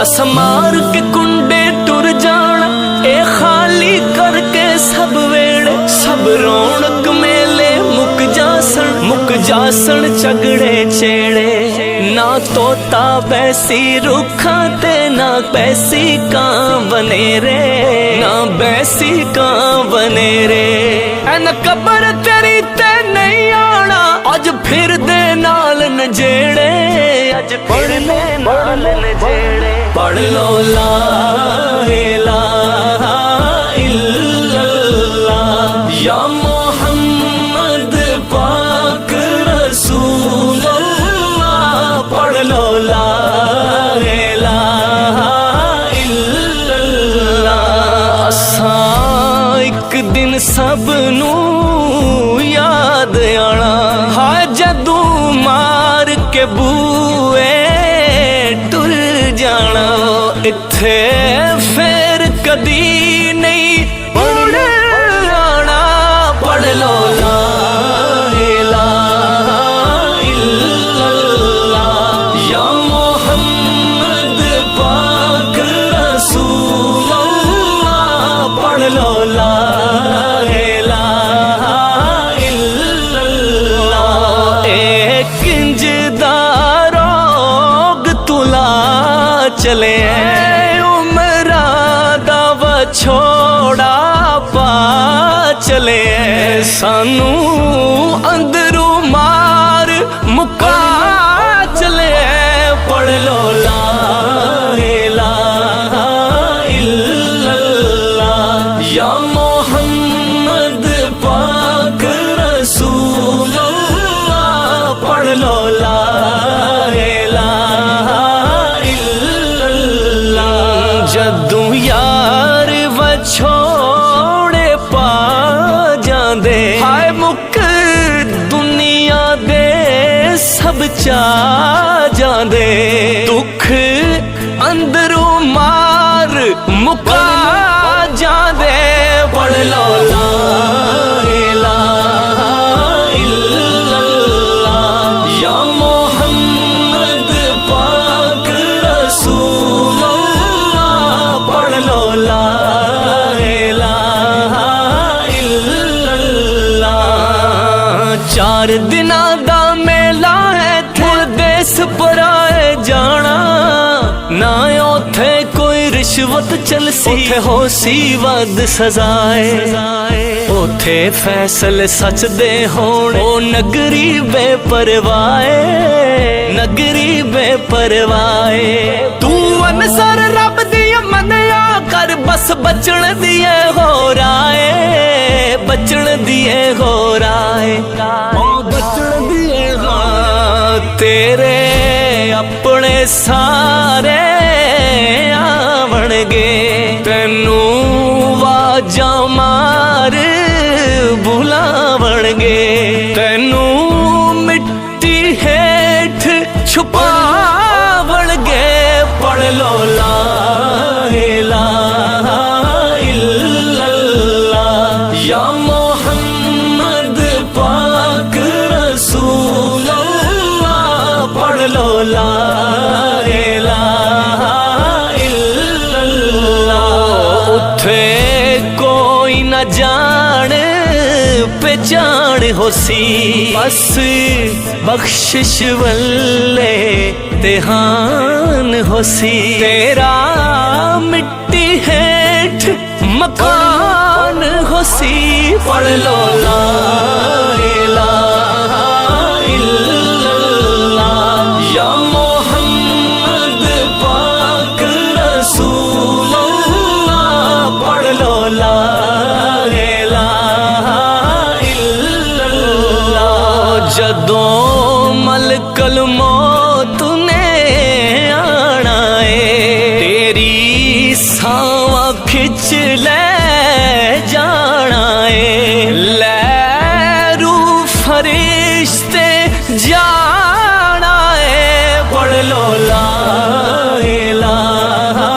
असमार के कुंडे टुर जाना ए खाली करके सब वेड़े सब रौनक मेले मुक जासन झगड़े छेड़े ना तोता बैसी रुखा ते ना बैसी कां बने रे ना बैसी कां बने रे एन कबर तेरी ते नहीं आना अज फिर दे नाल नजेड़े अज फिर दे नाल नजेड़े पढ़ लो ला इलाहा इल्लल्लाह या मोहम्मद पाक रसूलल्लाह पढ़ लो ला इलाहा इल्लल्लाह असां एक दिन सब नू याद आना हाय जदू मार के बूए टुर जाना इत्थे फिर कदी नहीं पढ़ आना पढ़ लो ला इलाहा इल्लल्लाह या मोहम्मद पाक रसूलल्लाह पढ़ लो ला इलाहा इल्लल्लाह एक इंजदारोग तुला चले उमरा दावा छोड़ा पा चले सानू अंदरू मार मुका चले पढ़ लो ला इलाहा इल्लल्लाह या मोहम्मद पाक रसूलल्लाह पढ़ लो ला जदू यार वछोड़े पा जांदे हाय मुक दुनिया दे सब चा जांदे दुख अंदरू मार मुका जांदे पढ़ लो ला इलाहा इल्लल्लाह या मोहम्मद पाक रसूलल्लाह पढ़ लो ला इलाहा इल्लल्लाह चार दिना दा मेला है थे देस पराए जाना ना ओथे कोई रिश्वत चलसी ओथे होसी वद सजाए ओथे फैसले सच दे होण ओ नगरी बेपरवाए नगरी बेपरवाए तू अनसर रब दी मनया कर बस बचण दिए हो राए बचण दिए हो राए ओ बचण दिए हो तेरे अपने सारे आवणगे तैनू वाजा मार बुलावणगे तैनू मिट्टी हेठ छुपावणगे पढ़ लो ला इलाहा इल्लल्लाह या मोहम्मद पाक रसूलल्लाह पढ़ लो ला इलाहा इल्लल्लाह उथे कोई न जान पहचान होसी बस बख्शिश वल्ले तेहान होसी तेरा मिट्टी हेठ मकान होसी पढ़ लो ला इलाहा इल्लल्लाह या मोहम्मद पाक रसूलल्लाह पढ़ लो ला इलाहा इल्लल्लाह जदों मलकल मौत ने आना है तेरी सावा खिच ले जाना है लैरू फरिश्ते जाना है पढ़ लो ला इलाहा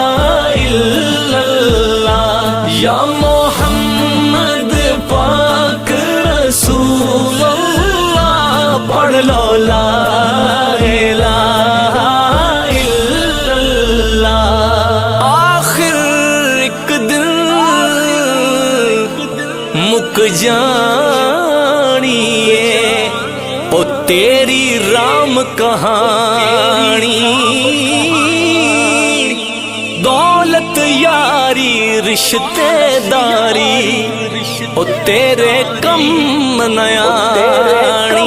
इल्लल्लाह या मोहम्मद पाक रसूलल्लाह पढ़ लो ला इलाहा इल्लल्लाह کہانی دولت یاری رشتے داری او تیرے کم نیانی